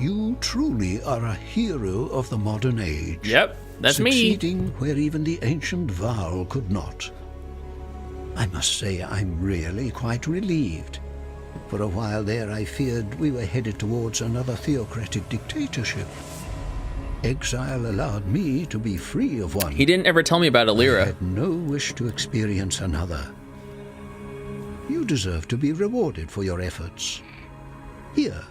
You truly are a hero of the modern age. Yep, that's me. Succeeding where even the ancient Varl could not. I must say I'm really quite relieved. For a while there I feared we were headed towards another theocratic dictatorship. Exile allowed me to be free of one. He didn't ever tell me about I Alira. had no wish to experience another. You deserve to be rewarded for your efforts. Here,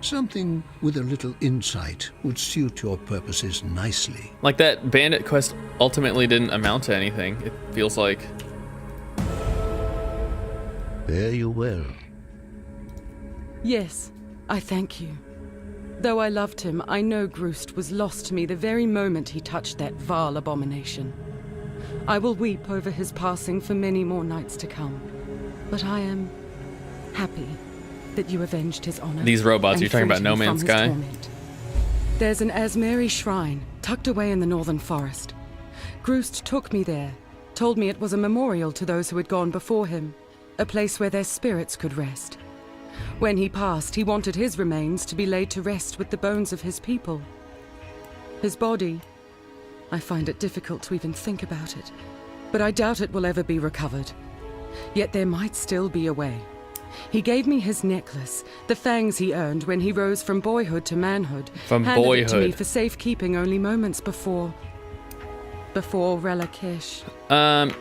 something with a little insight would suit your purposes nicely. Like, that bandit quest ultimately didn't amount to anything, it feels like. Fare you well. Yes, I thank you. Though I loved him, I know Groost was lost to me the very moment he touched that vile abomination. I will weep over his passing for many more nights to come. But I am happy that you avenged his honor. These robots, and you're talking freed about No him from Man's his Sky? torment. There's an Asmeri shrine tucked away in the northern forest. Groost took me there, told me it was a memorial to those who had gone before him, a place where their spirits could rest. When he passed, he wanted his remains to be laid to rest with the bones of his people. His body, I find it difficult to even think about it, but I doubt it will ever be recovered. Yet there might still be a way. He gave me his necklace, the fangs he earned when he rose from boyhood to manhood. From handed boyhood. it to me for safekeeping only moments before Relakesh.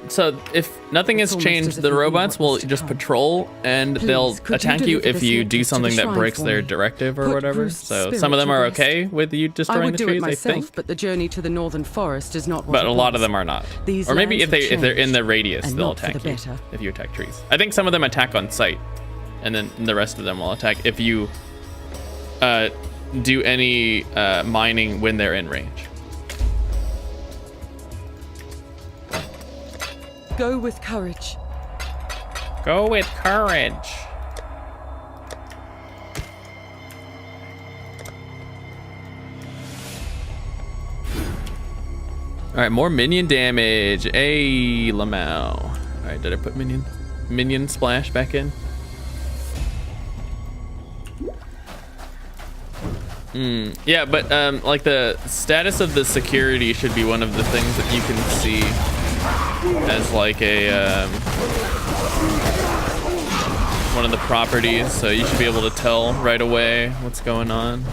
So if nothing has almost changed, as if the he knew robots what will was to just come. patrol and Please, they'll could you attack you deliver if this you do necklace to the something that shrine breaks for their me? directive or Put whatever. Grust's So spirit some of them to are rest. okay with you I destroying would the do trees, it I myself, think. but the journey to the northern forest is not what But it a lot of was. them are not. These Or maybe lands if have they're in the changed, radius, and they'll not for attack the you better. if you attack trees. I think some of them attack on sight, and then the rest of them will attack if you do any mining when they're in range. Go with courage. Go with courage. All right, more minion damage. Hey, Lamau. All right, did I put minion splash back in? Yeah, but like the status of the security should be one of the things that you can see as like a one of the properties, so you should be able to tell right away what's going on.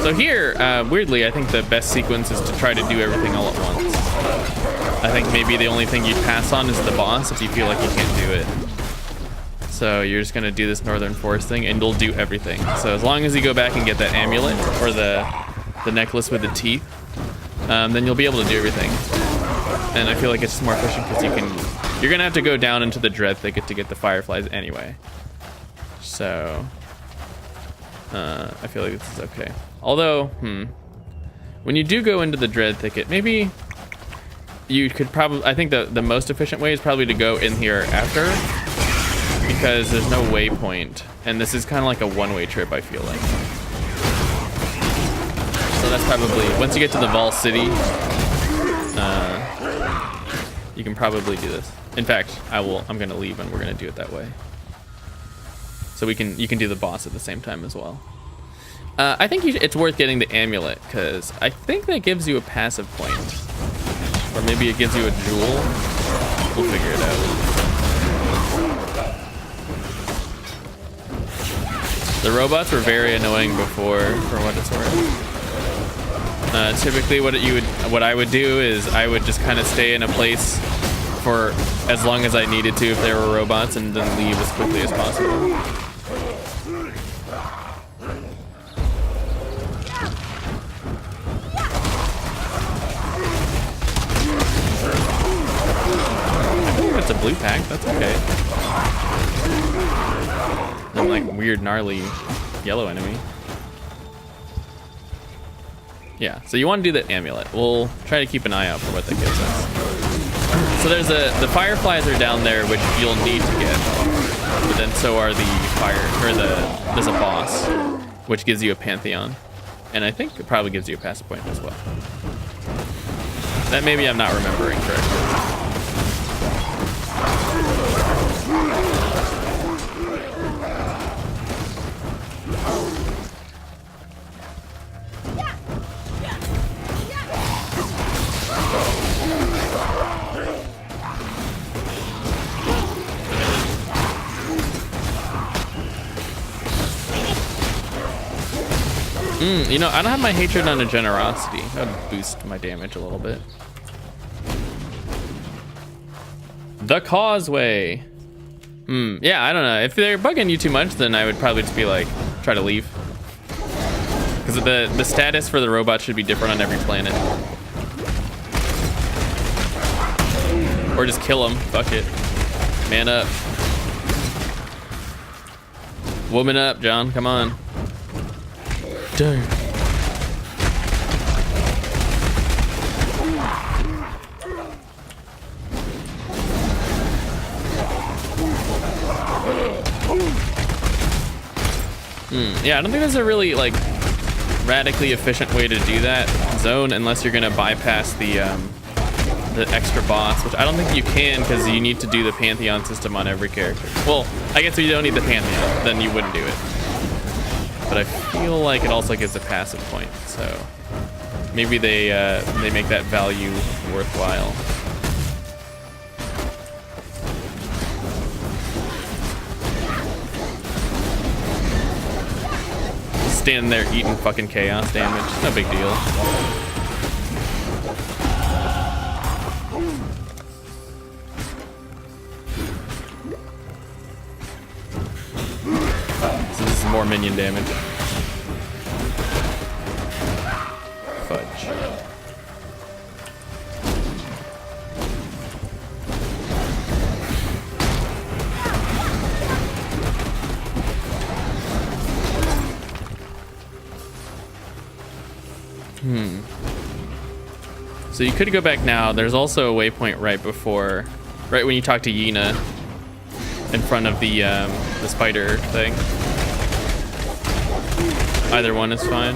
So here, weirdly, I think the best sequence is to try to do everything all at once. I think maybe the only thing you'd pass on is the boss if you feel like you can't do it. So you're just gonna do this Northern Forest thing and you'll do everything. So as long as you go back and get that amulet or the necklace with the teeth, then you'll be able to do everything. And I feel like it's just more efficient because you're gonna have to go down into the Dread Thicket to get the Fireflies anyway. So I feel like this is okay. Although, when you do go into the Dread Thicket, maybe you could probably, I think the most efficient way is probably to go in here after, because there's no waypoint, and this is kind of like a one-way trip, I feel like. So that's probably, once you get to the Vol City, you can probably do this. In fact, I'm gonna leave and we're gonna do it that way. So you can do the boss at the same time as well. I think it's worth getting the amulet, because I think that gives you a passive point. Or maybe it gives you a jewel. We'll figure it out. The robots were very annoying before, for what it's worth. Typically what I would do is I would just kind of stay in a place for as long as I needed to if there were robots, and then leave as quickly as possible. It's a blue pack, that's okay. And like weird gnarly yellow enemy. Yeah, so you want to do the amulet. We'll try to keep an eye out for what that gives us. So there's the fireflies are down there, which you'll need to get. But then so are there's a boss, which gives you a pantheon. And I think it probably gives you a passive point as well. That maybe I'm not remembering correctly. You know, I don't have my hatred on a generosity. That would boost my damage a little bit. The causeway. Yeah, I don't know. If they're bugging you too much, then I would probably just be like, try to leave. Because the status for the robot should be different on every planet. Or just kill them. Fuck it. Man up. Woman up, John. Come on. Dang. Yeah, I don't think there's a really like radically efficient way to do that zone unless you're gonna bypass the extra boss, which I don't think you can because you need to do the Pantheon system on every character. Well, I guess if you don't need the Pantheon, then you wouldn't do it. But I feel like it also gives a passive point, so maybe they make that value worthwhile. Standing there eating fucking chaos damage, no big deal. So this is more minion damage. Fudge. So you could go back now. There's also a waypoint right when you talk to Yina in front of the spider thing. Either one is fine.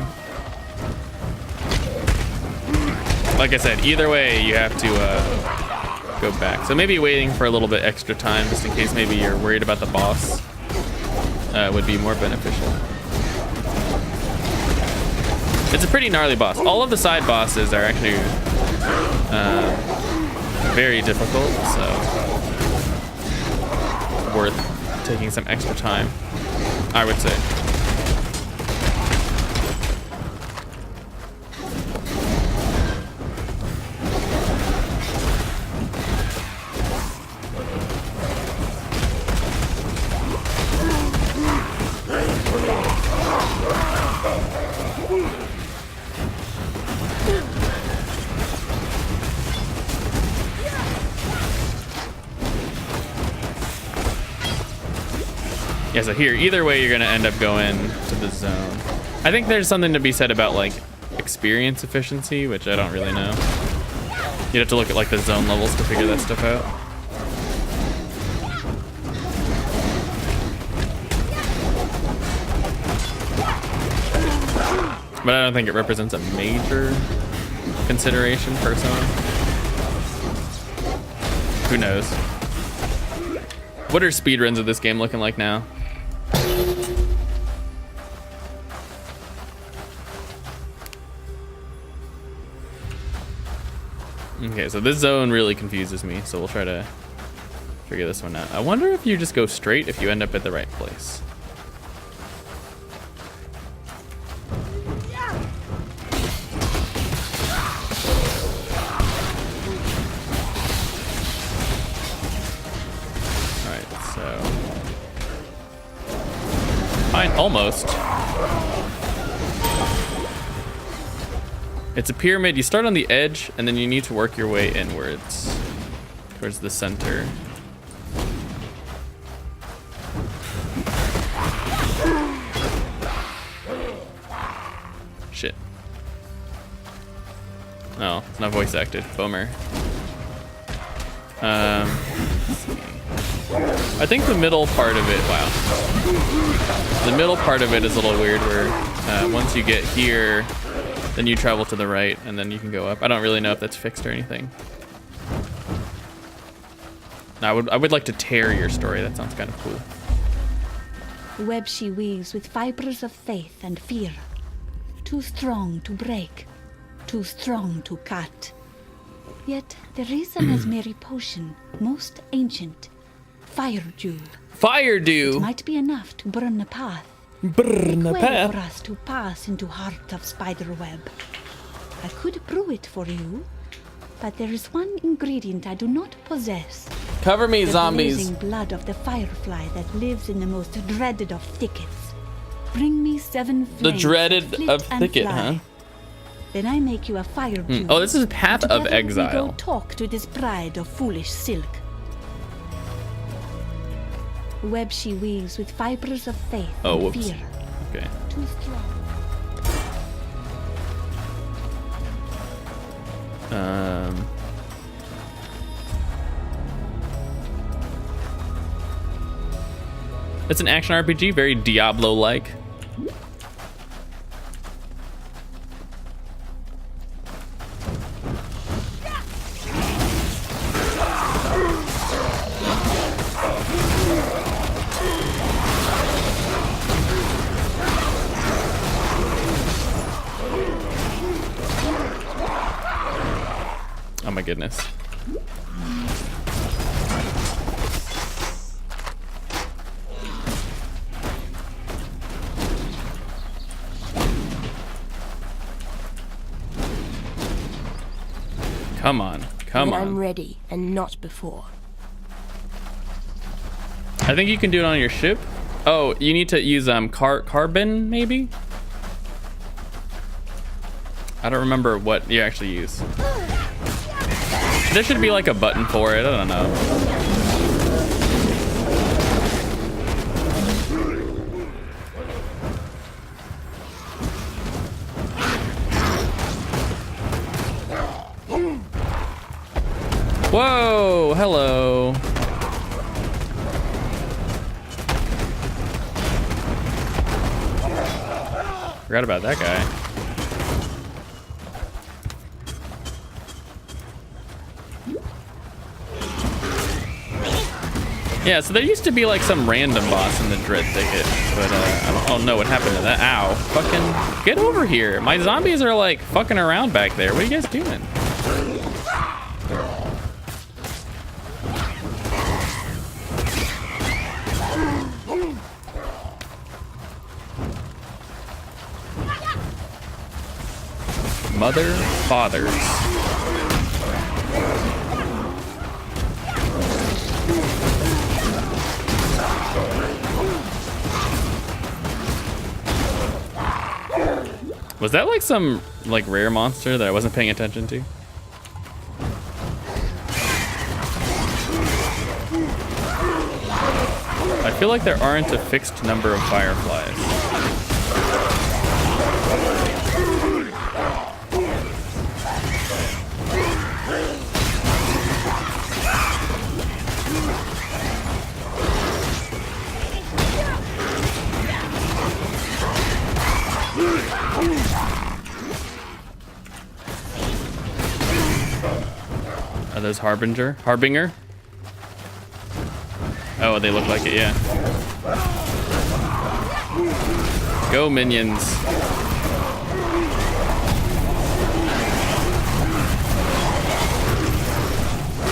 Like I said, either way you have to go back. So maybe waiting for a little bit extra time just in case maybe you're worried about the boss would be more beneficial. It's a pretty gnarly boss. All of the side bosses are actually very difficult, so worth taking some extra time, I would say. Yeah, so here, either way, you're gonna end up going to the zone. I think there's something to be said about like experience efficiency, which I don't really know. You'd have to look at like the zone levels to figure that stuff out. But I don't think it represents a major consideration personally. Who knows? What are speedruns of this game looking like now? Okay, so this zone really confuses me, so we'll try to figure this one out. I wonder if you just go straight if you end up at the right place. Alright, so... Fine, almost. It's a pyramid. You start on the edge, and then you need to work your way inwards towards the center. Shit. Oh, it's not voice acted. Bummer. Let's see. I think the middle part of it, wow. The middle part of it is a little weird where once you get here, then you travel to the right and then you can go up. I don't really know if that's fixed or anything. No, I would like to tear your story. That sounds kind of cool. The web she weaves with fibers of faith and fear. Too strong to break, too strong to cut. Yet there is an Asmeri potion, most ancient. Fire dew. Fire dew! It might be enough to burn a path. Burn a Way path. for us to pass into heart of spiderweb. I could brew it for you, but there is one ingredient I do not possess. Cover me, The zombies. blazing blood of the firefly that lives in the most dreaded of thickets. Bring me 7 flames. The dreaded that flit of and thicket, fly. huh? Then I make you a fire dew. Oh, this is Path of Together we Exile. go talk to this bride of foolish silk. Web she weaves with fibers of faith Oh, and whoops. fear. Okay. Too strong. It's an action RPG, very Diablo-like. Oh my goodness. Come on, come When I'm on. ready and not before. I think you can do it on your ship. Oh, you need to use carbon maybe? I don't remember what you actually use. There should be like a button for it, I don't know. Whoa, hello. Forgot about that guy. Yeah, so there used to be like some random boss in the Dread Thicket, but I don't know what happened to that. Ow. Fucking get over here. My zombies are like fucking around back there. What are you guys doing? Mother, fathers. Was that like some like rare monster that I wasn't paying attention to? I feel like there aren't a fixed number of fireflies. Are those Harbinger? Oh, they look like it, yeah. Go, minions.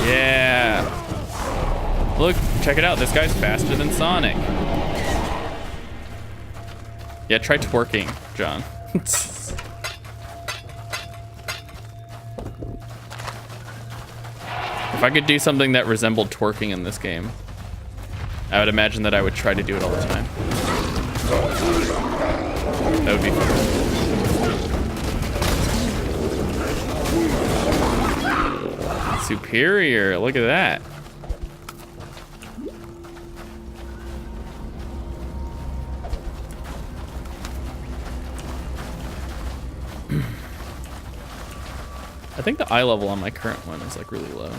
Yeah. Look, check it out. This guy's faster than Sonic. Yeah, try twerking, John. If I could do something that resembled twerking in this game, I would imagine that I would try to do it all the time. That would be fun. Superior, look at that. I think the eye level on my current one is like really low.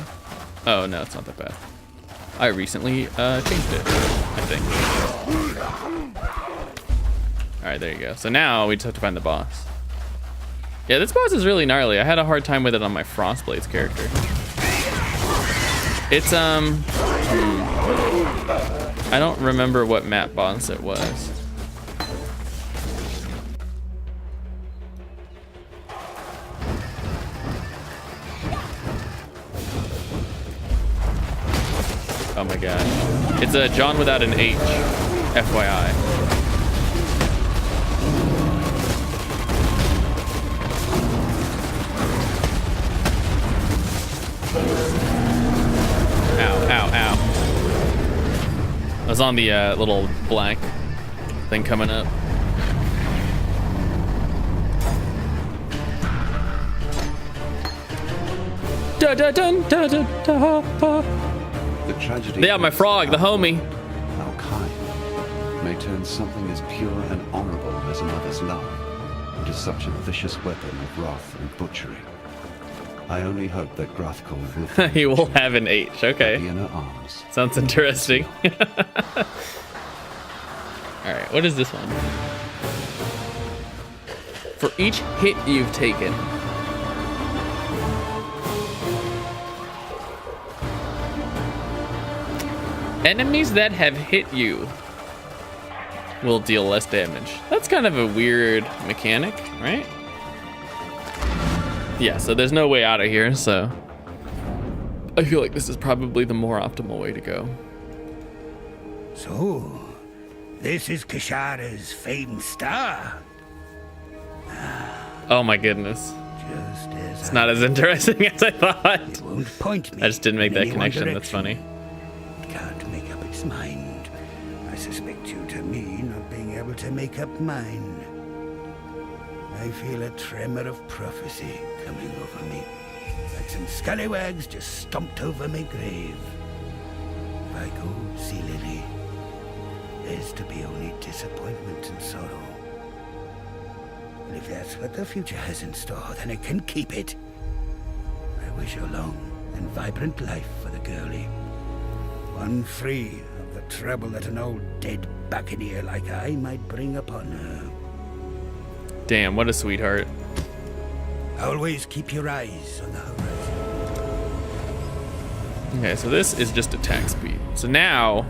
Oh no, it's not that bad. I recently changed it, I think. All right, there you go. So now we just have to find the boss. Yeah, this boss is really gnarly. I had a hard time with it on my Frostblades character. It's I don't remember what map boss it was. Oh my god. It's a John without an H, FYI. Ow, ow, ow. I was on the little black thing coming up. Da da dun da da da. The tragedy. Yeah, my frog, the homie. Our kind may turn something as pure and honorable as a mother's love into such a vicious weapon of wrath and butchery. I only hope that Grathkul will He will have an H, okay. be in her arms. Sounds interesting. Alright, what is this one? For each hit you've taken. Enemies that have hit you will deal less damage. That's kind of a weird mechanic, right? Yeah, so there's no way out of here, so I feel like this is probably the more optimal way to go. So, this is Kishara's famed star. Oh my goodness. Just as It's not as interesting as I thought. It won't point me. I just didn't make in that any one connection. That's direction. funny. It can't make up its mind. I suspect you to me not being able to make up mine. I feel a tremor of prophecy coming over me, like some scallywags just stomped over my grave. If I go see Lily, there's to be only disappointment and sorrow. And if that's what the future has in store, then it can keep it. I wish a long and vibrant life for the girlie. One free of the trouble that an old dead buccaneer like I might bring upon her. Damn, what a sweetheart. Always keep your eyes on the horizon. Okay, so this is just attack speed. So now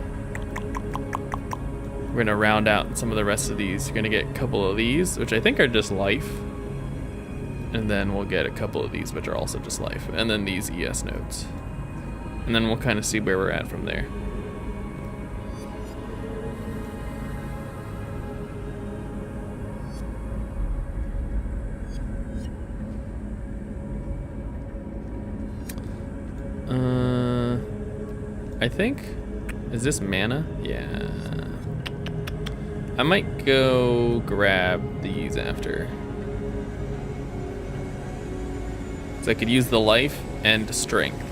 we're gonna round out some of the rest of these. You're gonna get a couple of these, which I think are just life. And then we'll get a couple of these, which are also just life. And then these ES nodes. And then we'll kind of see where we're at from there. I think, is this mana? Yeah. I might go grab these after. So I could use the life and strength.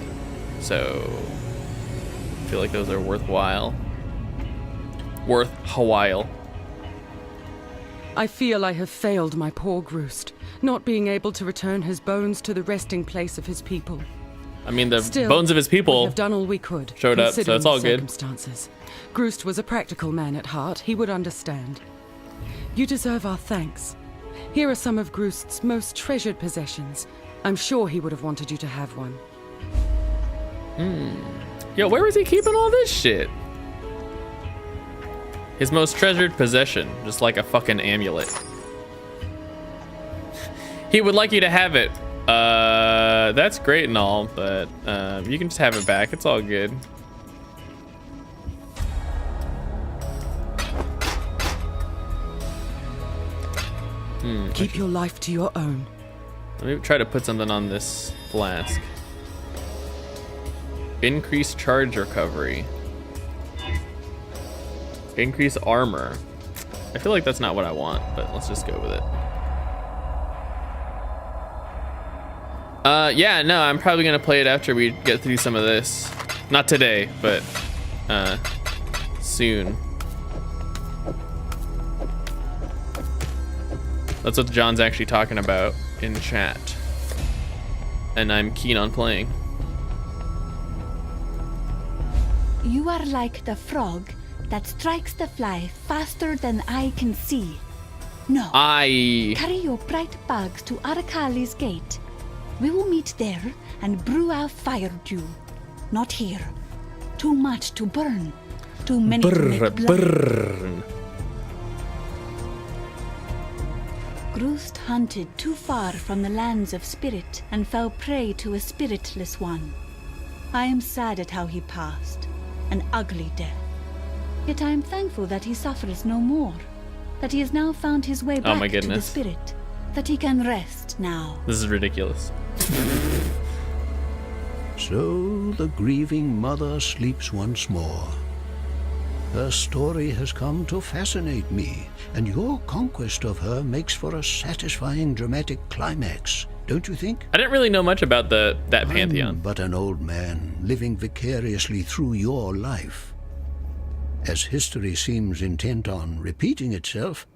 So I feel like those are worthwhile. Worth a while. I feel I have failed my poor Groost, not being able to return his bones to the resting place of his people. I mean, the Still, bones of his we people have done all we could, showed up, so considering it's all the good. circumstances. Groost was a practical man at heart. He would understand. You deserve our thanks. Here are some of Groost's most treasured possessions. I'm sure he would have wanted you to have one. Yo, where was he keeping all this shit? His most treasured possession, just like a fucking amulet. He would like you to have it. That's great and all, but you can just have it back. It's all good. Keep your life to your own. Let me try to put something on this flask. Increase charge recovery. Increase armor. I feel like that's not what I want, but let's just go with it. Yeah, no, I'm probably gonna play it after we get through some of this. Not today, but soon. That's what John's actually talking about in chat. and I'm keen on playing. You are like the frog that strikes the fly faster than I can see. No. Carry your bright bags to Arakali's gate. We will meet there and brew our fire dew. Not here. Too much to burn. Too many to make blood. Burn. Groost hunted too far from the lands of spirit and fell prey to a spiritless one. I am sad at how he passed. An ugly death. Yet I am thankful that he suffers no more. That he has now found his way back to the spirit. That he can rest now. This is ridiculous. So the grieving mother sleeps once more. Her story has come to fascinate me, and your conquest of her makes for a satisfying dramatic climax, don't you think? I didn't really know much about that pantheon. I'm but an old man living vicariously through your life. As history seems intent on repeating itself,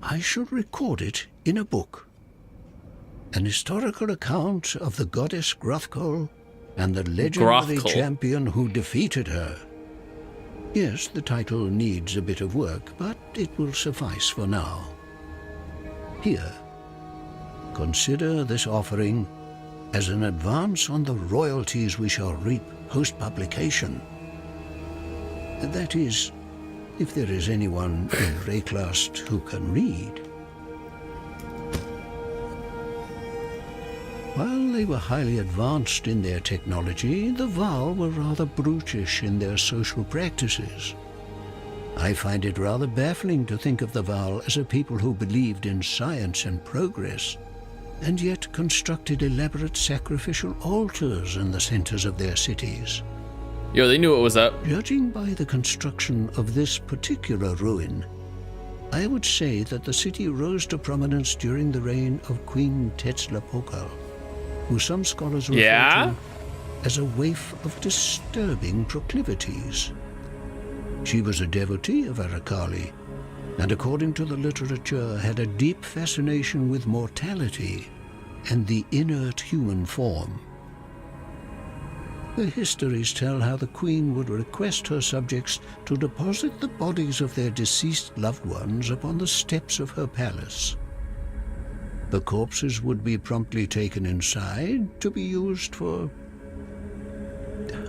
I should record it in a book. An historical account of the goddess Grothkol and the legendary champion who defeated her. Yes, the title needs a bit of work, but it will suffice for now. Here, consider this offering as an advance on the royalties we shall reap post-publication. That is, if there is anyone in Rayclast who can read. While they were highly advanced in their technology, the Val were rather brutish in their social practices. I find it rather baffling to think of the Val as a people who believed in science and progress, and yet constructed elaborate sacrificial altars in the centers of their cities. Yo, they knew what was up. Judging by the construction of this particular ruin, I would say that the city rose to prominence during the reign of Queen Tetzlapokal, who some scholars refer to as a waif of disturbing proclivities. She was a devotee of Arakali, and according to the literature had a deep fascination with mortality and the inert human form. The histories tell how the queen would request her subjects to deposit the bodies of their deceased loved ones upon the steps of her palace. The corpses would be promptly taken inside to be used for...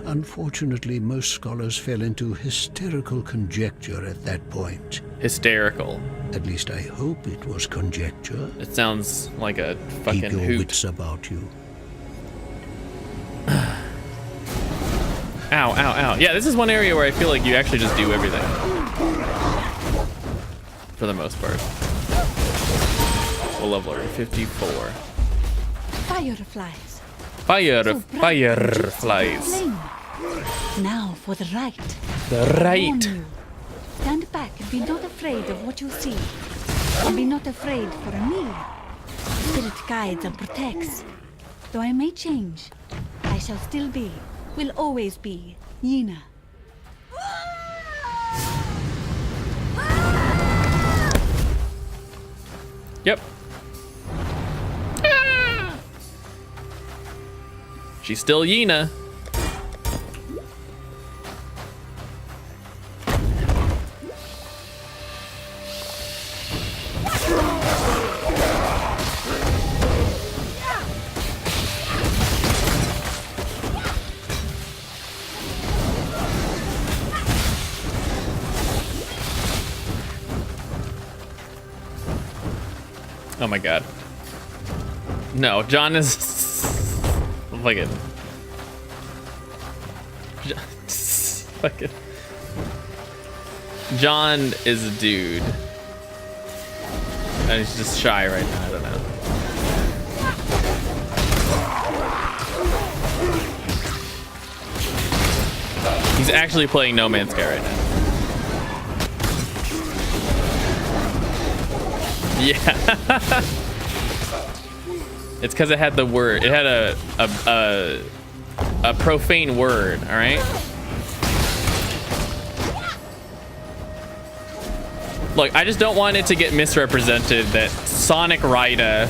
Unfortunately, most scholars fell into hysterical conjecture at that point. Hysterical. At least I hope it was conjecture. It sounds like a fucking Keep your hoot. wits about you. Ow, ow, ow. Yeah, this is one area where I feel like you actually just do everything. For the most part. What level are we? 54. Fireflies. Fireflies. Now for the right. The right. Stand back and be not afraid of what you see. And be not afraid for me. Spirit guides and protects. Though I may change, I shall still be, will always be, Yina. Yep. She's still Yina. Oh my god. No, John is like it. Fucking John is a dude. And he's just shy right now, I don't know. He's actually playing No Man's Sky right now. Yeah. It's because it had the word. It had a profane word. All right. Look, I just don't want it to get misrepresented that Sonic Rida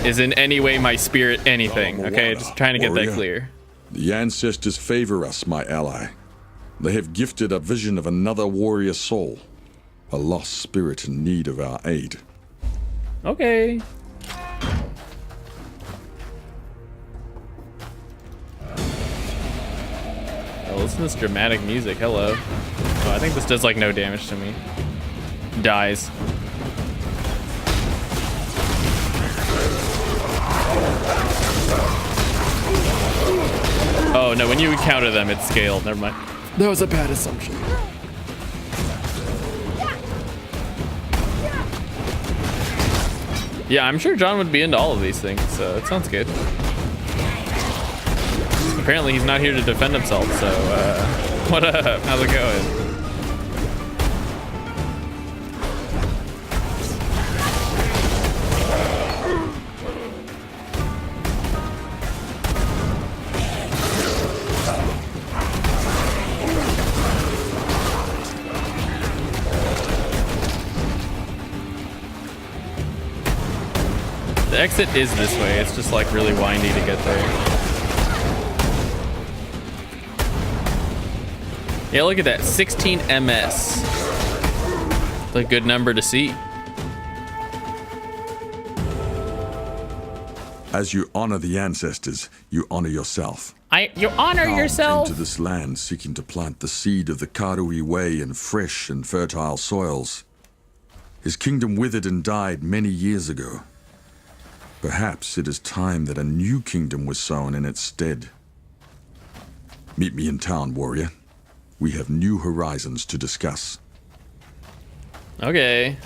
is in any way my spirit anything. Okay, Salamawada, just trying to get that warrior. clear. The ancestors favor us, my ally. They have gifted a vision of another warrior soul, a lost spirit in need of our aid. Okay. Oh, listen to this dramatic music. Hello. Oh, I think this does like no damage to me. Dies. Oh no, when you encounter them, it's scaled. Never mind. That was a bad assumption. Yeah, I'm sure John would be into all of these things, so it sounds good. Apparently he's not here to defend himself, so what up? How's it going? The exit is this way. It's just like really windy to get there. Yeah, look at that. 16 MS. A good number to see. As you honor the ancestors, you honor yourself. You honor Carved yourself. into this land, seeking to plant the seed of the Karui way in fresh and fertile soils. His kingdom withered and died many years ago. Perhaps it is time that a new kingdom was sown in its stead. Meet me in town, warrior. We have new horizons to discuss. Okay.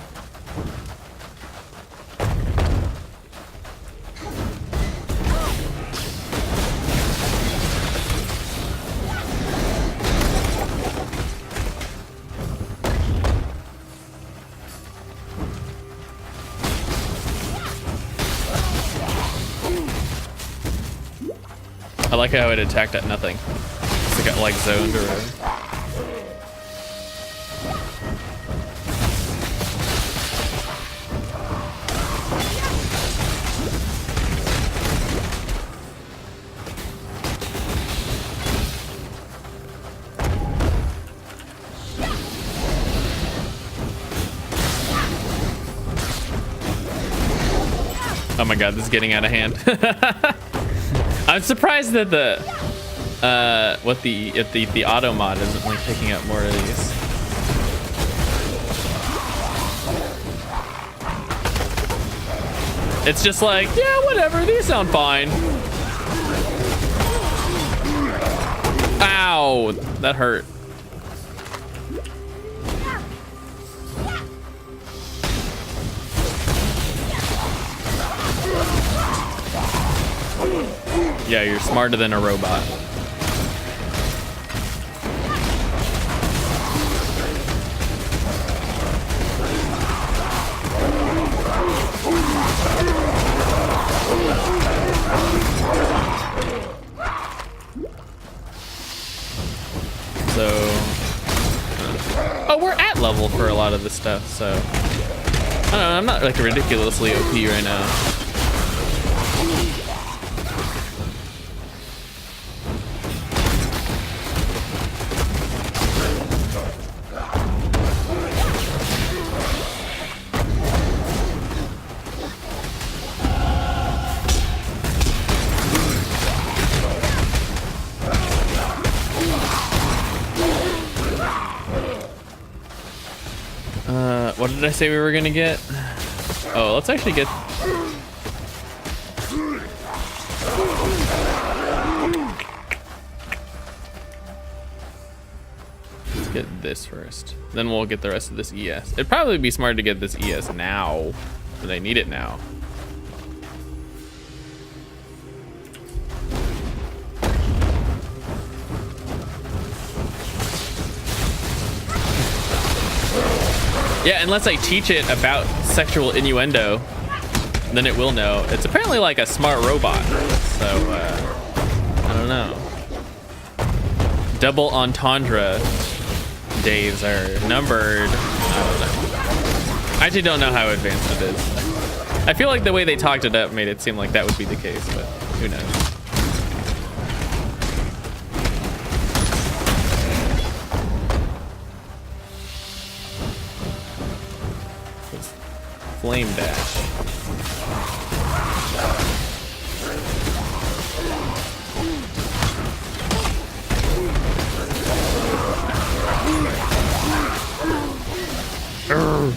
I like how it attacked at nothing. It got like zoned or whatever. Oh my god, this is getting out of hand. I'm surprised that the the auto mod isn't like picking up more of these. It's just like, yeah, whatever, these sound fine. Ow, that hurt. Yeah, you're smarter than a robot. So, oh, we're at level for a lot of this stuff, so I don't know, I'm not like ridiculously OP right now. What did I say we were gonna get? Oh, let's actually get... Let's get this first. Then we'll get the rest of this ES. It'd probably be smart to get this ES now, but I need it now. Yeah, unless I teach it about sexual innuendo, then it will know. It's apparently like a smart robot, so I don't know. Double entendre days are numbered. I don't know. I actually don't know how advanced it is. I feel like the way they talked it up made it seem like that would be the case, but who knows. Flame dash. Urgh.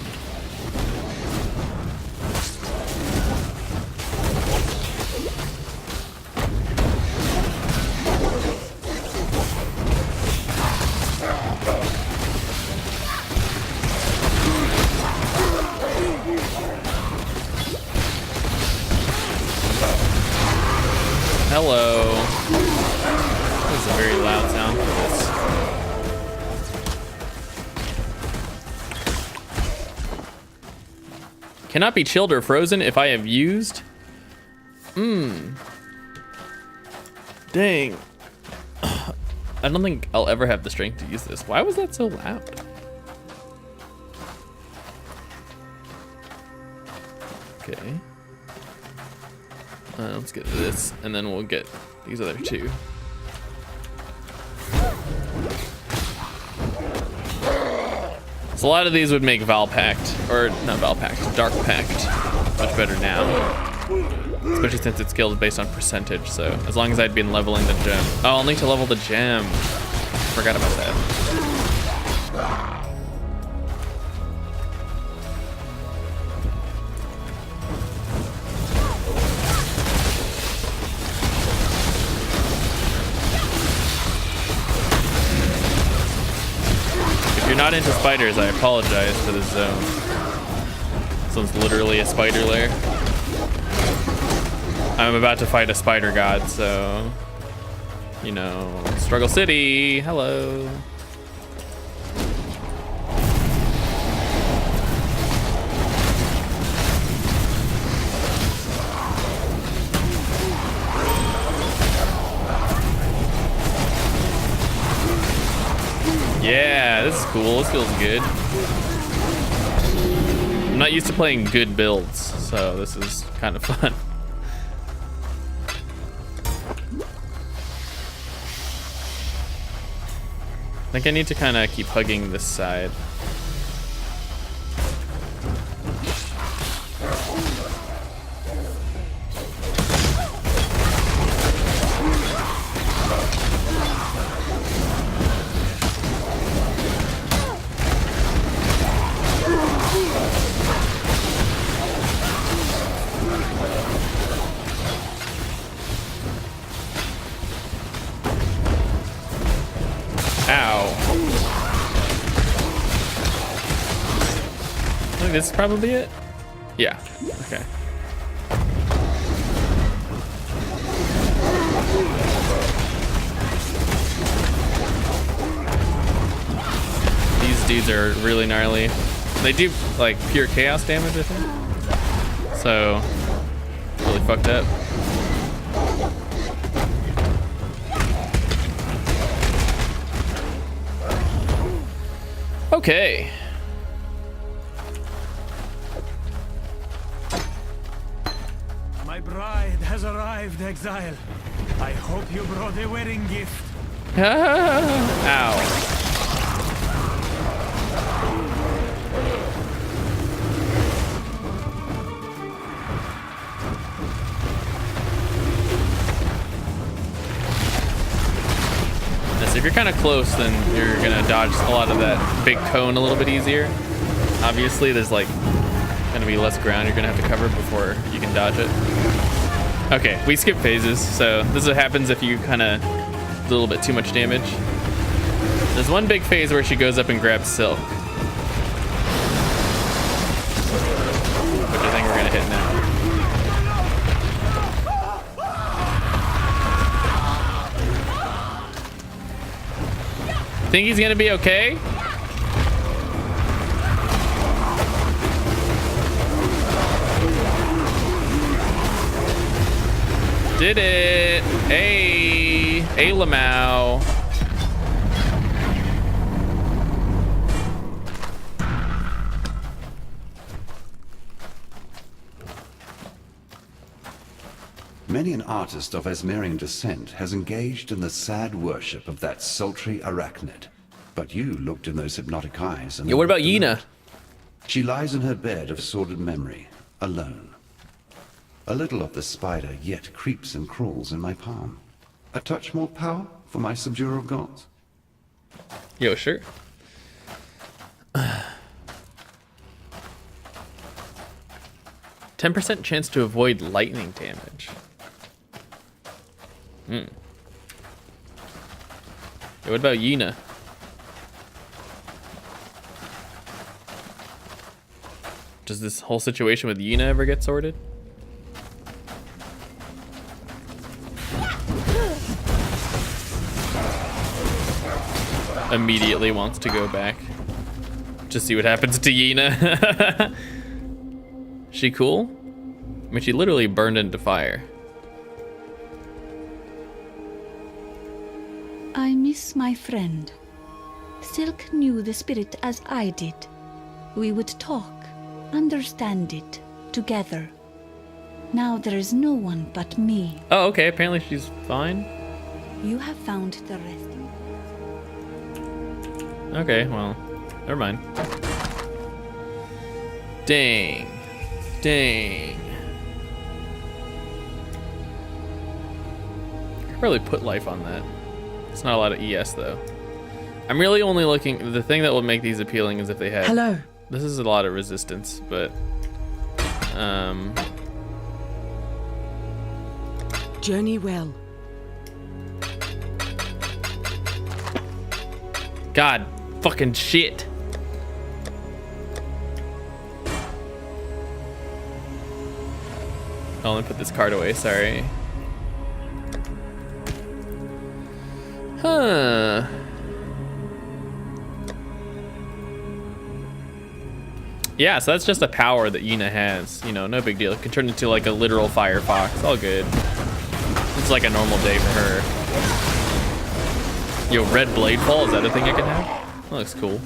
Hello. This is a very loud sound for this. Cannot be chilled or frozen if I have used. Dang. I don't think I'll ever have the strength to use this. Why was that so loud? Okay. Let's get this, and then we'll get these other two. So a lot of these would make Val Pact, or not Val Pact, Dark Pact, much better now. Especially since it's skilled based on percentage, so as long as I'd been leveling the gem. Oh, I'll need to level the gem. Forgot about that. If you're not into spiders, I apologize for this zone. This one's literally a spider lair. I'm about to fight a spider god, so, you know, Struggle City, hello. Yeah, this is cool. This feels good. I'm not used to playing good builds, so this is kind of fun. I think I need to kind of keep hugging this side. This is probably it? Yeah, okay. These dudes are really gnarly. They do like pure chaos damage, I think. So, really fucked up. Okay. My bride has arrived, Exile. I hope you brought a wedding gift. Ow. If you're kind of close, then you're gonna dodge a lot of that big cone a little bit easier. Obviously, there's like gonna be less ground you're gonna have to cover before you can dodge it. Okay, we skip phases, so this is what happens if you kind of do a little bit too much damage. There's one big phase where she goes up and grabs Silk, which I think we're gonna hit now. Think he's gonna be okay? Did it! Hey! Hey, Lamau! Many an artist of Esmerian descent has engaged in the sad worship of that sultry arachnid. But you looked in those hypnotic eyes and... Yeah, what about overlooked the Yena? note. She lies in her bed of sordid memory, alone. A little of the spider yet creeps and crawls in my palm. A touch more power for my subduer of gods? Yo, sure. 10% chance to avoid lightning damage. Yeah, what about Yena? Does this whole situation with Yena ever get sorted? Immediately wants to go back to see what happens to Yena. She cool? I mean, she literally burned into fire. I miss my friend. Silk knew the spirit as I did. We would talk, understand it, together. Now there is no one but me. Oh, okay, apparently she's fine. You have found the rest. Okay, well, never mind. Dang. Dang. I could probably put life on that. It's not a lot of ES though. I'm really only looking, the thing that will make these appealing is if they had... Hello. This is a lot of resistance, but... Journey well. God, fucking shit. Oh, let me put this card away, sorry. Huh. Yeah, so that's just a power that Yena has. You know, no big deal. It can turn into like a literal fire fox. All good. It's like a normal day for her. Yo, red blade fall, is that a thing I can have? That looks cool.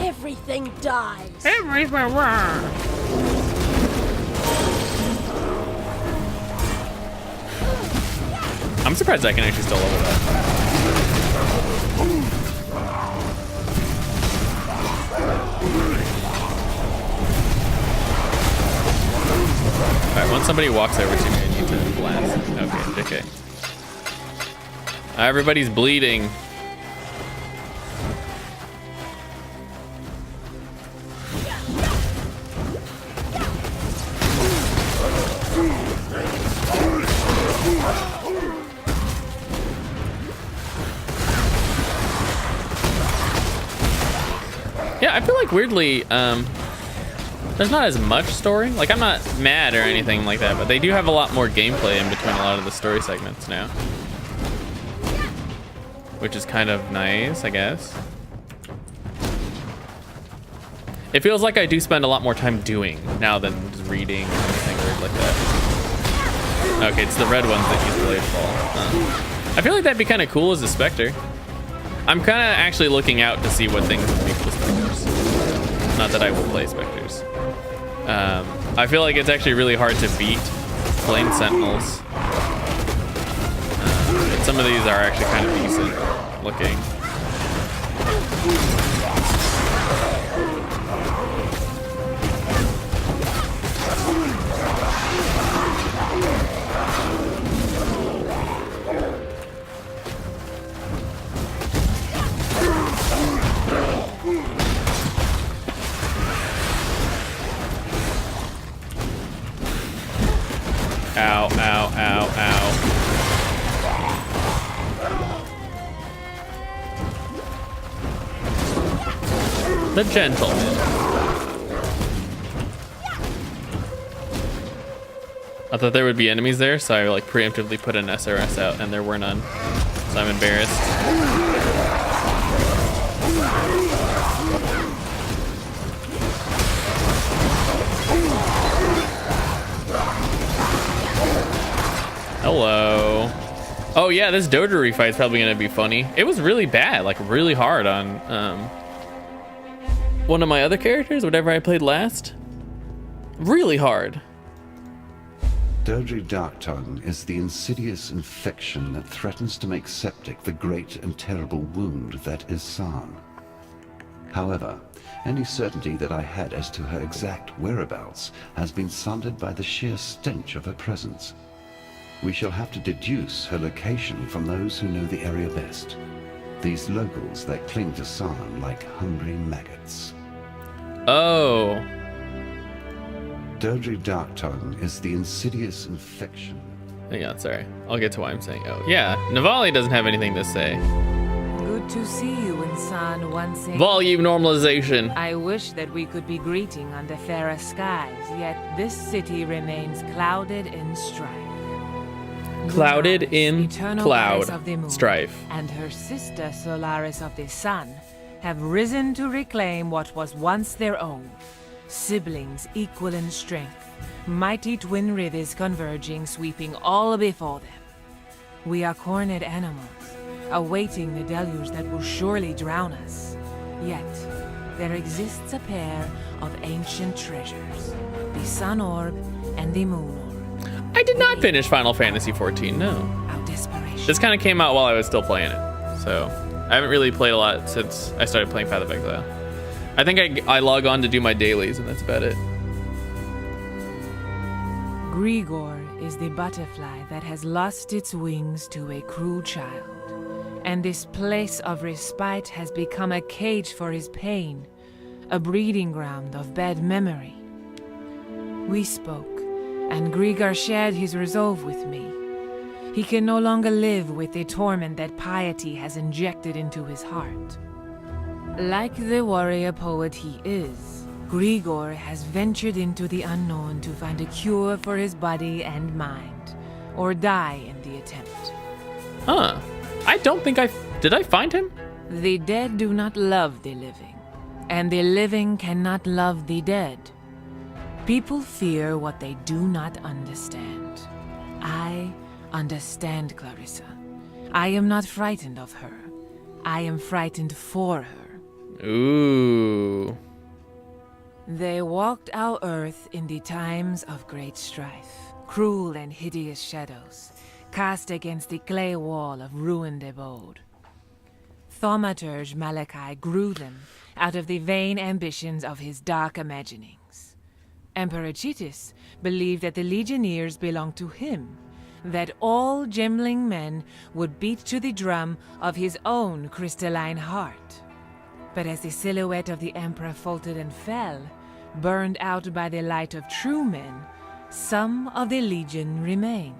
Everything dies. I'm surprised I can actually still level that. Alright, once somebody walks over to me, I need to blast. Okay. Everybody's bleeding. Yeah, I feel like weirdly, there's not as much story. Like, I'm not mad or anything like that, but they do have a lot more gameplay in between a lot of the story segments now. Which is kind of nice, I guess. It feels like I do spend a lot more time doing now than just reading or anything weird like that. Okay, it's the red ones that use Blade Fall. I feel like that'd be kind of cool as a Spectre. I'm kind of actually looking out to see what things would be for Spectres. Not that I will play Spectres. I feel like it's actually really hard to beat Flame Sentinels. But some of these are actually kind of decent looking. Ow, ow, ow, ow. The gentleman. I thought there would be enemies there, so I like preemptively put an SRS out and there were none. So I'm embarrassed. Hello. Oh yeah, this Dogery fight's probably gonna be funny. It was really bad, like really hard on one of my other characters, whatever I played last. Really hard. Dodri Darktongue is the insidious infection that threatens to make septic the great and terrible wound that is San. However, any certainty that I had as to her exact whereabouts has been sundered by the sheer stench of her presence. We shall have to deduce her location from those who know the area best. These locals that cling to San like hungry maggots. Oh. Dodri Darktongue is the insidious infection. Hang on, sorry. I'll get to why I'm saying oh. Yeah, Navali doesn't have anything to say. Good to see you in San once again. Volume normalization. I wish that we could be greeting under fairer skies, yet this city remains clouded in strife. Clouded Lunaris, in eternal cloud goddess of the moon, strife. and her sister Solaris of the sun have risen to reclaim what was once their own. Siblings equal in strength, mighty twin rivers converging, sweeping all before them. We are cornered animals, awaiting the deluge that will surely drown us. Yet, there exists a pair of ancient treasures, the Sun Orb and the Moon Orb. I did not finish Final Fantasy XIV, no. Our desperation. This kind of came out while I was still playing it, so I haven't really played a lot since I started playing Path of Exile. I think I log on to do my dailies, and that's about it. Grigor is the butterfly that has lost its wings to a cruel child, and this place of respite has become a cage for his pain, a breeding ground of bad memory. We spoke, and Grigor shared his resolve with me. He can no longer live with the torment that piety has injected into his heart. Like the warrior poet he is, Grigor has ventured into the unknown to find a cure for his body and mind, or die in the attempt. Huh. I don't think did I find him? The dead do not love the living, and the living cannot love the dead. People fear what they do not understand. I understand Clarissa. I am not frightened of her. I am frightened for her. Ooh. They walked our earth in the times of great strife, cruel and hideous shadows, cast against the clay wall of ruined abode. Thaumaturge Malachi grew them out of the vain ambitions of his dark imaginings. Emperor Chitis believed that the legionnaires belonged to him, that all gemling men would beat to the drum of his own crystalline heart. But as the silhouette of the Emperor faltered and fell, burned out by the light of true men, some of the Legion remained.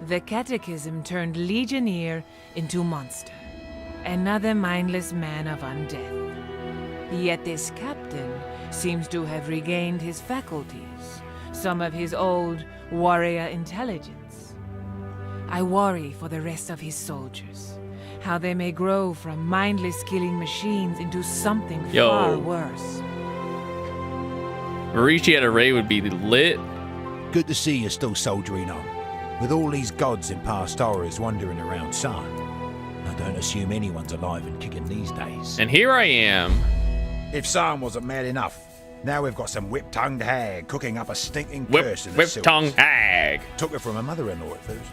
The Catechism turned Legionnaire into monster, another mindless man of undeath. Yet this captain seems to have regained his faculties, some of his old warrior intelligence. I worry for the rest of his soldiers, how they may grow from mindless killing machines into something far worse. Marichi at a raid would be lit. Good to see you still soldiering on. With all these gods and past horrors wandering around San, I don't assume anyone's alive and kicking these days. And here I am. If San wasn't mad enough, now we've got some whip-tongued hag cooking up a stinking curse in the Whip-tongued hag. Took her from her mother-in-law at first,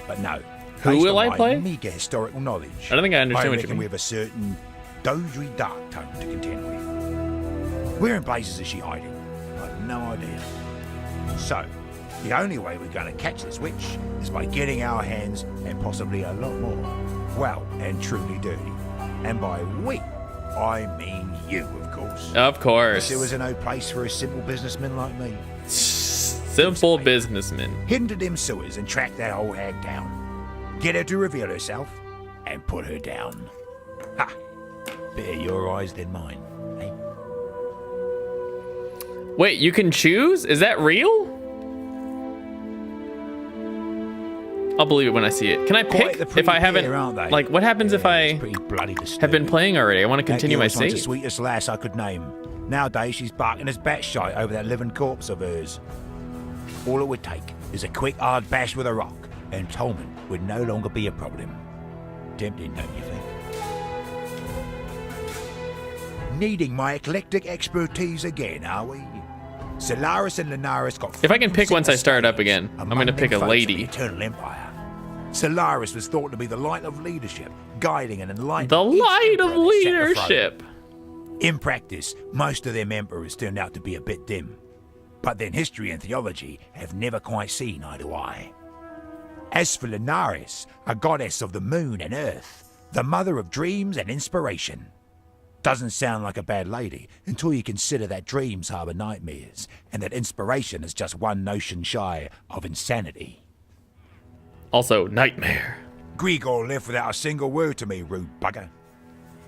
but no. Who will I play? Meager historical knowledge. I don't think I understand what you reckon mean. we have a certain Dodri Darktongue to contend with. Where in blazes is she hiding? I've no idea. So, the only way we're going to catch this witch is by getting our hands, and possibly a lot more, well and truly dirty. And by we, I mean you, of course. Of course. The sewers are no place for a simple businessman like me. Simple businessman. Head into them sewers and track that old hag down. Get her to reveal herself, and put her down. Ha! Better your eyes than mine, eh? Wait, you can choose? Is that real? I'll believe it when I see it. Can I pick if I haven't? Like, what happens if I have been playing already? I want to continue my save. The sweetest lass I could name. Nowadays, she's barking as batshite over that living corpse of hers. All it would take is a quick hard bash with a rock, and Tolman would no longer be a problem. Tempting, don't you think? Needing my eclectic expertise again, are we? Solaris and Lunaris got... If I can pick once I start up again, I'm gonna pick a lady. The Eternal Empire. Solaris was thought to be the light of leadership, guiding and enlightening. The light of each emperor that set the throne. leadership. In practice, most of them emperors turned out to be a bit dim. But then history and theology have never quite seen eye to eye. As for Lunaris, a goddess of the moon and earth, the mother of dreams and inspiration. Doesn't sound like a bad lady until you consider that dreams harbour nightmares, and that inspiration is just one notion shy of insanity. Also, nightmare. Grigor left without a single word to me, rude bugger.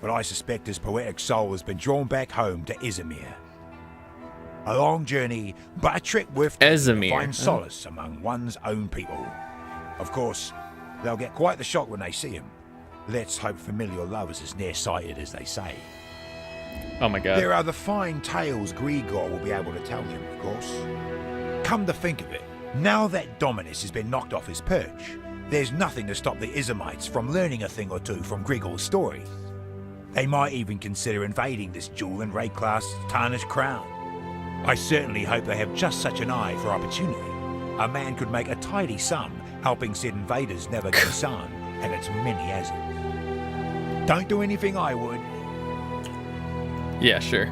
But I suspect his poetic soul has been drawn back home to Izmir. A long journey, but a trip worth taking to find solace among one's own people. Of course, they'll get quite the shock when they see him. Let's hope familial love is as nearsighted as they say. Oh my god. There are the fine tales Grigor will be able to tell him, of course. Come to think of it, now that Dominus has been knocked off his perch, there's nothing to stop the Izamites from learning a thing or two from Grigor's stories. They might even consider invading this jewel and Rayclass' tarnished crown. I certainly hope they have just such an eye for opportunity. A man could make a tidy sum helping said invaders never go son and its many hazards. Don't do anything I would. Yeah, sure.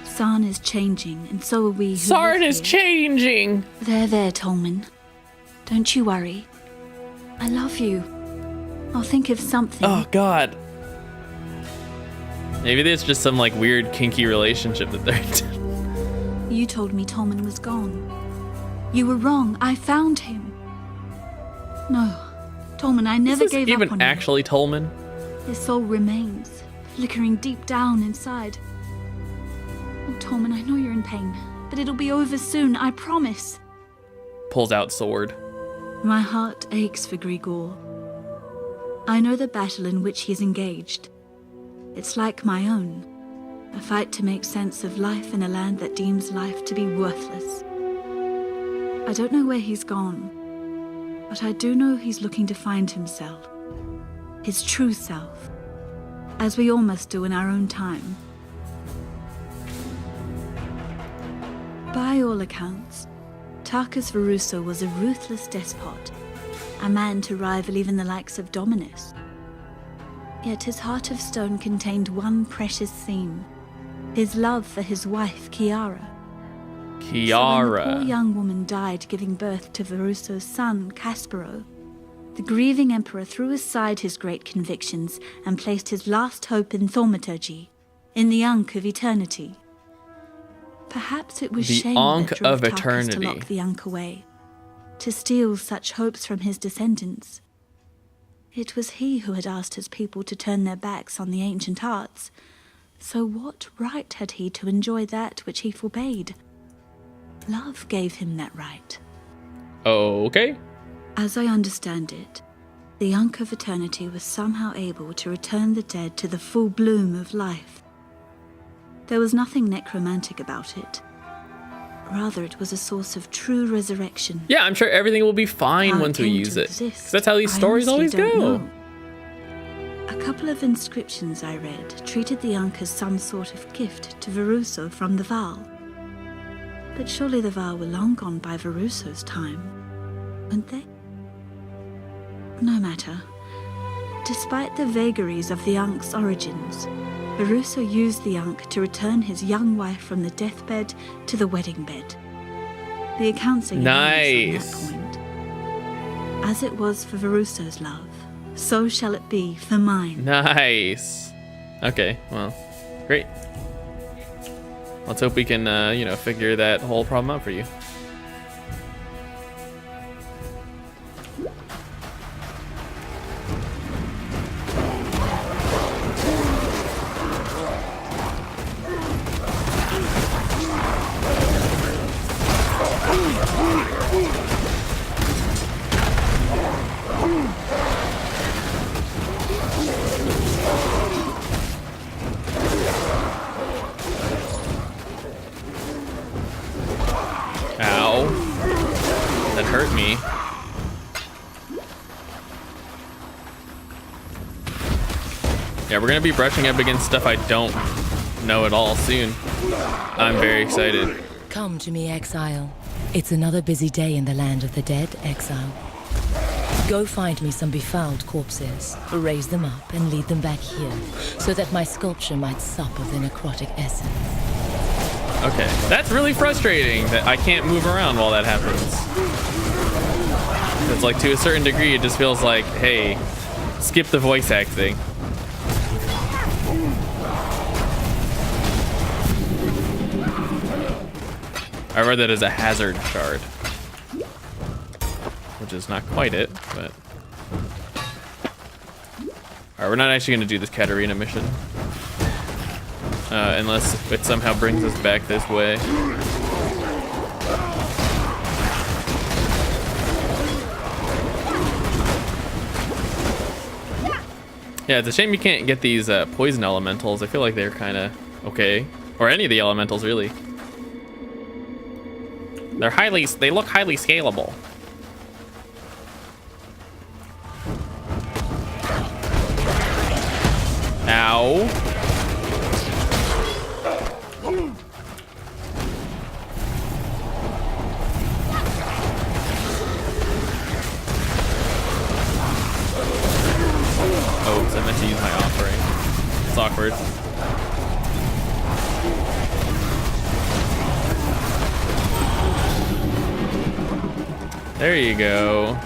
Sarn is changing, and so are we. Sarn is changing! There, Tolman. Don't you worry. I love you. I'll think of something. Oh, God. Maybe there's just some, like, weird, kinky relationship that they're... You told me Tolman was gone. You were wrong. I found him. No, Tolman, I never gave up on him. Even actually Tolman? His soul remains, flickering deep down inside. Oh, Tolman, I know you're in pain, but it'll be over soon, I promise. Pulls out sword. My heart aches for Grigor. I know the battle in which he's engaged. It's like my own, a fight to make sense of life in a land that deems life to be worthless. I don't know where he's gone, but I do know he's looking to find himself, his true self, as we all must do in our own time. By all accounts, Tarkus Veruso was a ruthless despot, a man to rival even the likes of Dominus. Yet his heart of stone contained one precious theme, his love for his wife, Kiara. So when the poor young woman died giving birth to Veruso's son, Caspero, the grieving emperor threw aside his great convictions and placed his last hope in thaumaturgy, in the Ankh of Eternity. Perhaps it was shame that drove Tarkus to lock the Ankh away, to steal such hopes from his descendants. It was he who had asked his people to turn their backs on the ancient arts, so what right had he to enjoy that which he forbade? Love gave him that right. Okay. As I understand it, the Ankh of Eternity was somehow able to return the dead to the full bloom of life. There was nothing necromantic about it. Rather, it was a source of true resurrection. Yeah, I'm sure everything will be fine once we use it. 'Cause that's how these stories always go. A couple of inscriptions I read treated the Ankh as some sort of gift to Veruso from the Val. But surely the Val were long gone by Veruso's time, weren't they? No matter. Despite the vagaries of the Ankh's origins, Veruso used the Ankh to return his young wife from the deathbed to the wedding bed. The accounts are unanimous on that point. As it was for Veruso's love, so shall it be for mine. Nice. Okay, well, great. Let's hope we can, figure that whole problem out for you. that hurt me. Yeah, we're gonna be brushing up against stuff I don't know at all soon. I'm very excited. Come to me, Exile. It's another busy day in the land of the dead, Exile. Go find me some befouled corpses, raise them up and lead them back here, so that my sculpture might sup of the necrotic essence. Okay, that's really frustrating that I can't move around while that happens. It's like, to a certain degree, it just feels like, hey, skip the voice acting. I read that as a hazard shard, which is not quite it, but... Alright, we're not actually going to do this Katarina mission. Unless it somehow brings us back this way. Yeah, it's a shame you can't get these poison elementals. I feel like they're kind of okay. Or any of the elementals, really. They look highly scalable. Ow. Oh, because I meant to use my offering. It's awkward. There you go.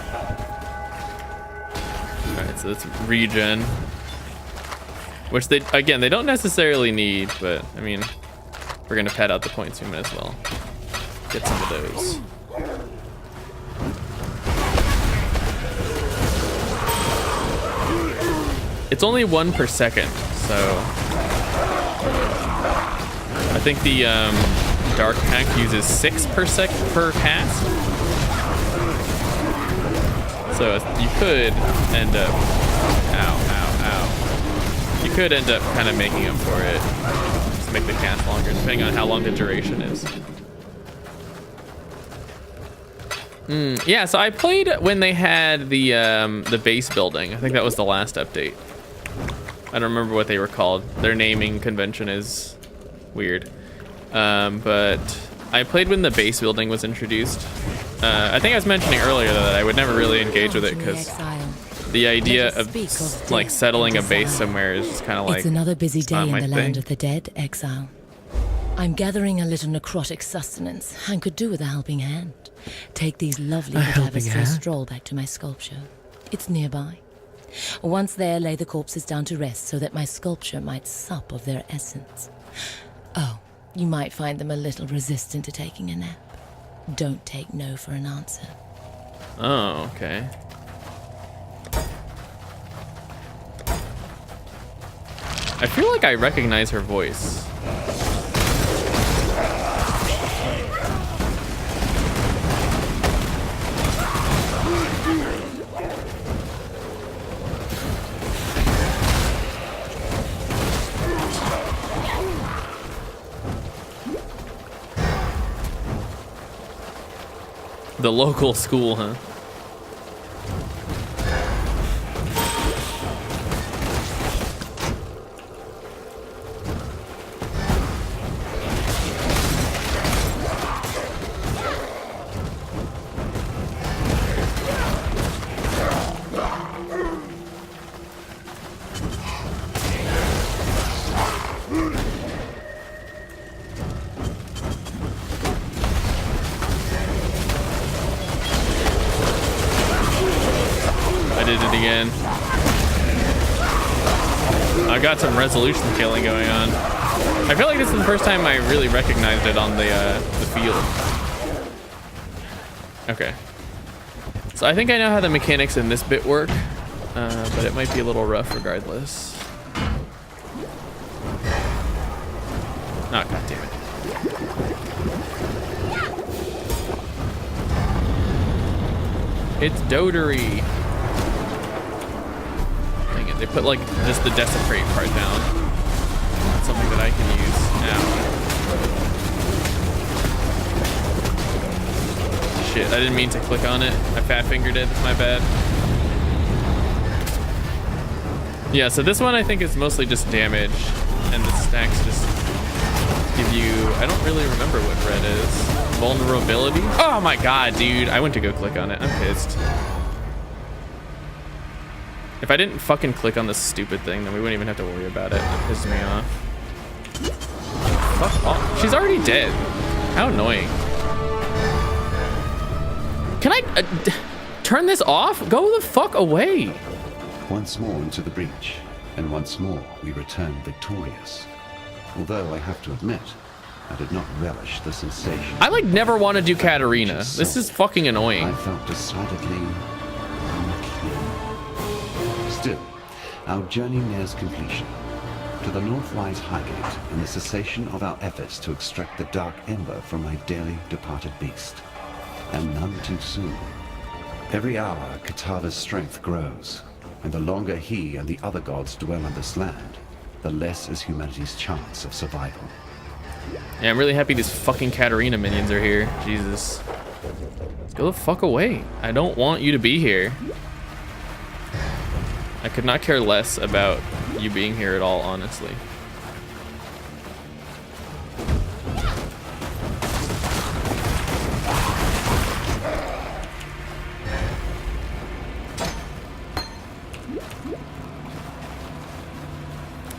Alright, so that's regen. Which they don't necessarily need, but I mean, if we're gonna pad out the points, we might as well get some of those. It's only 1 per second, so I think the dark pack uses 6 per cast. So you could end up, you could end up kind of making up for it. Just make the cast longer, depending on how long the duration is. Yeah, so I played when they had the base building. I think that was the last update. I don't remember what they were called. Their naming convention is weird. But I played when the base building was introduced. I think I was mentioning earlier that I would never really engage with it because the idea of like settling a base somewhere is just kind of like, it's another busy day in the land thing. of the dead, Exile. I'm gathering a little necrotic sustenance and could do with a helping hand. Take these lovely cadavers for a stroll back to my sculpture. It's nearby. Once there, lay the corpses down to rest so that my sculpture might sup of their essence. Oh, you might find them a little resistant to taking a nap. Don't take no for an answer. Oh, okay. I feel like I recognize her voice. The local school, huh? Again. I got some resolution killing going on. I feel like this is the first time I really recognized it on the field. Okay. So I think I know how the mechanics in this bit work, but it might be a little rough regardless. Oh, god damn it. It's Dotery. They put like just the desecrate part down. That's something that I can use now. shit. I didn't mean to click on it. I fat fingered it. My bad. Yeah, so this one I think is mostly just damage, and the stacks just give you, I don't really remember what red is. Vulnerability? Oh my god, dude. I went to go click on it. I'm pissed. If I didn't fucking click on this stupid thing, then we wouldn't even have to worry about it. It pissed me off. Fuck off. She's already dead. How annoying. Can I turn this off? Go the fuck away. Once more into the breach, and once more we return victorious. Although I have to admit, I did not relish the sensation. I like never want to do Katarina. This is fucking annoying. I felt decidedly unclean. Still, our journey nears completion. To the north lies Highgate, and the cessation of our efforts to extract the dark ember from my dearly departed beast. And none too soon. Every hour, Katava's strength grows, and the longer he and the other gods dwell on this land, the less is humanity's chance of survival. Yeah, I'm really happy these fucking Katarina minions are here. Jesus. Let's go the fuck away. I don't want you to be here. I could not care less about you being here at all, honestly.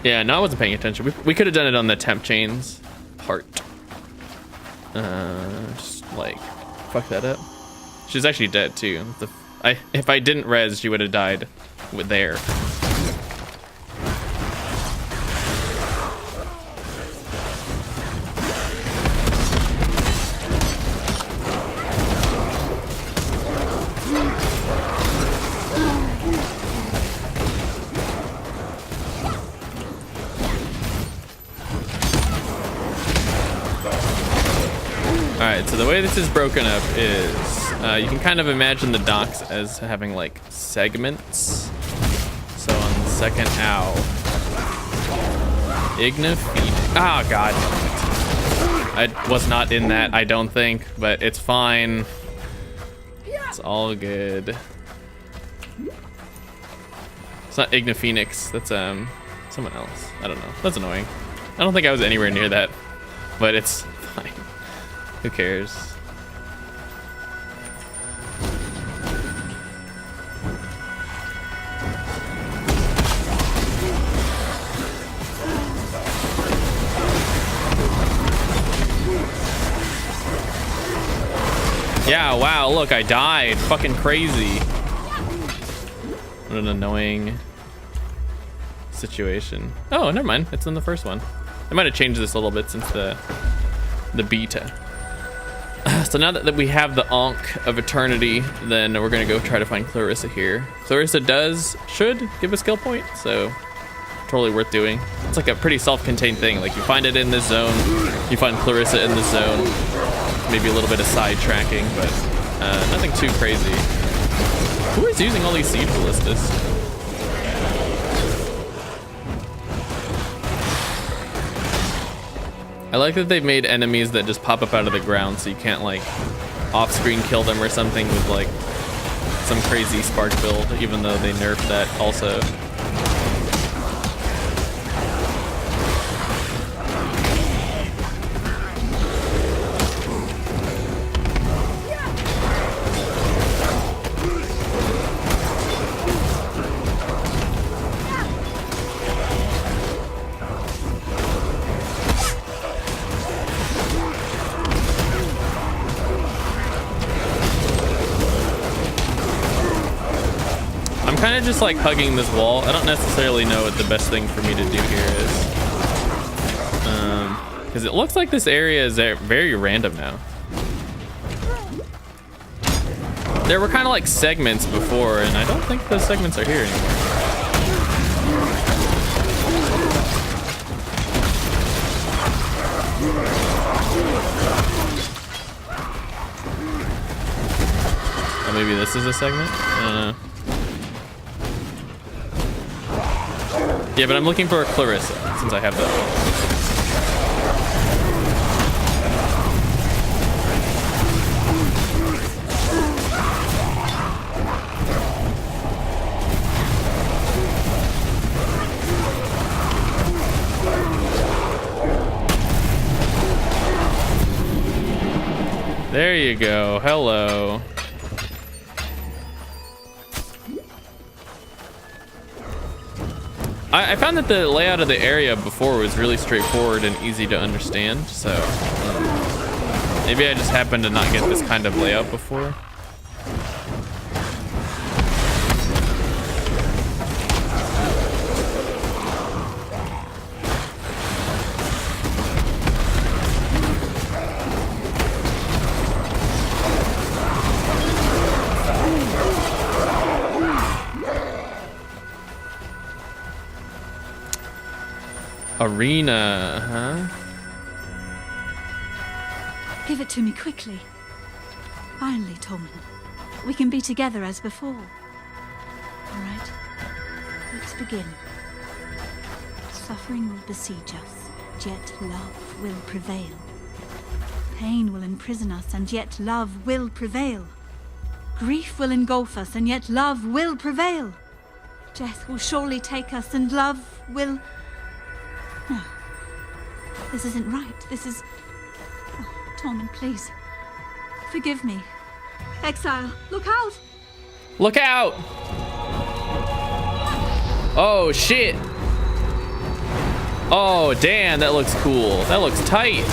Yeah, no, I wasn't paying attention. We could have done it on the temp chains part. Just like fuck that up. She's actually dead too. If I didn't res, she would have died with there. Alright, so the way this is broken up is you can kind of imagine the docks as having like segments. So on the second ow. Ignifeed. Oh god. I was not in that, I don't think, but it's fine. It's all good. It's not Igniphoenix, that's someone else. I don't know. That's annoying. I don't think I was anywhere near that, but it's fine. Who cares? Yeah, wow, look, I died. Fucking crazy. What an annoying situation. Oh, never mind. It's in the first one. I might have changed this a little bit since the beta. So now that we have the Ankh of Eternity, then we're gonna go try to find Clarissa here. Clarissa should give a skill point, so totally worth doing. It's like a pretty self-contained thing. Like you find it in this zone, you find Clarissa in this zone. Maybe a little bit of side tracking, but nothing too crazy. Who is using all these siege ballistas? I like that they've made enemies that just pop up out of the ground, so you can't like off-screen kill them or something with like some crazy spark build, even though they nerfed that also. Kind of just like hugging this wall. I don't necessarily know what the best thing for me to do here is. Because it looks like this area is very random now. There were kind of like segments before, and I don't think those segments are here anymore. Or maybe this is a segment? I don't know. Yeah, but I'm looking for a Clarissa, since I have that one. There you go. Hello. I found that the layout of the area before was really straightforward and easy to understand, so maybe I just happened to not get this kind of layout before. Arena, huh? Give it to me quickly. Finally, Tormund. We can be together as before. All right. Let's begin. Suffering will besiege us, yet love will prevail. Pain will imprison us, and yet love will prevail. Grief will engulf us, and yet love will prevail. Death will surely take us, and love will... No. This isn't right. This is... Oh, Tormund, please. Forgive me. Exile, look out! Look out! Oh, shit. Oh, damn, that looks cool. That looks tight.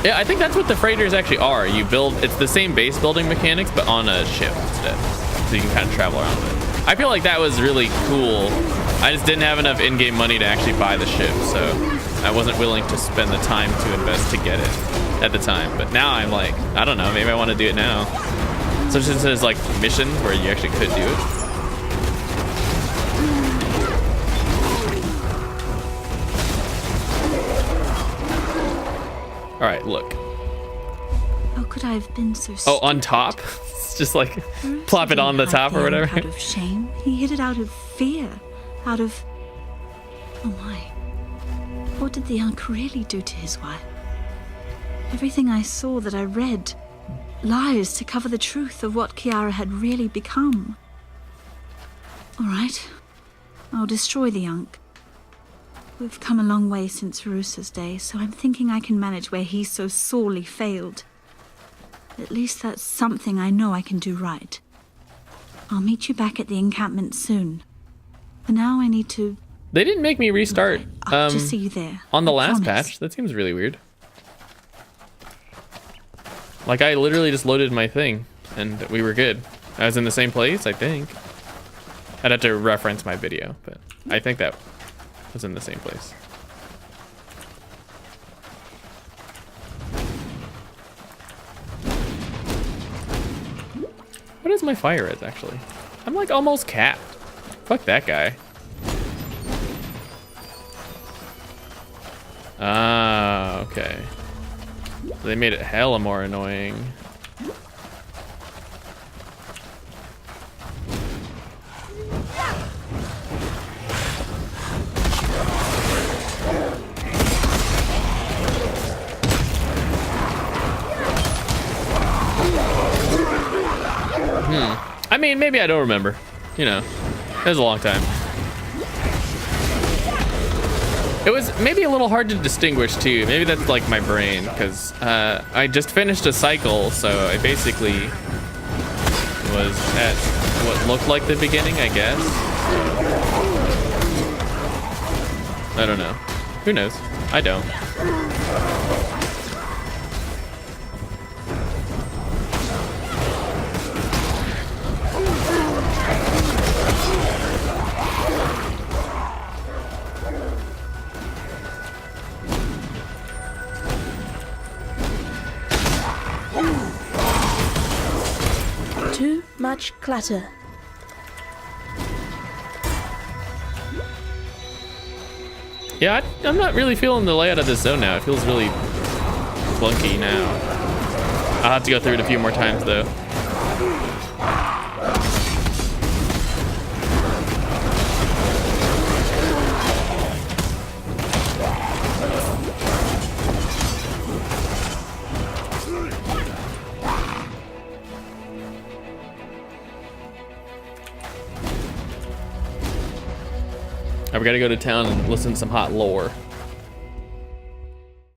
Yeah, I think that's what the freighters actually are. You build... It's the same base building mechanics, but on a ship instead. So you can kind of travel around with it. I feel like that was really cool. I just didn't have enough in-game money to actually buy the ship, so I wasn't willing to spend the time to invest to get it at the time. But now I'm like, I don't know, maybe I want to do it now. So since there's like missions where you actually could do it. All right, look. How could I have been so Oh, on top? It's just like plop it on the top or whatever. Out of shame. He hid it out of fear. Out of... Oh my. What did the Ankh really do to his wife? Everything I saw that I read. Lies to cover the truth of what Kiara had really become. All right. I'll destroy the Ankh. We've come a long way since Harusa's day, so I'm thinking I can manage where he so sorely failed. At least that's something I know I can do right. I'll meet you back at the encampment soon. For now, I need to... They didn't make me restart I'll just see you there. on the I last promise. patch. That seems really weird. Like, I literally just loaded my thing, and we were good. I was in the same place, I think. I'd have to reference my video, but I think that was in the same place. What is my fire res, actually? I'm like almost capped. Fuck that guy. Ah, okay. So they made it hella more annoying. I mean, maybe I don't remember. You know, it was a long time. It was maybe a little hard to distinguish too. Maybe that's like my brain, because I just finished a cycle, so I basically was at what looked like the beginning, I guess. I don't know. Who knows? I don't. Too much clutter. Yeah, I'm not really feeling the layout of this zone now. It feels really clunky now. I'll have to go through it a few more times though. We gotta go to town and listen to some hot lore.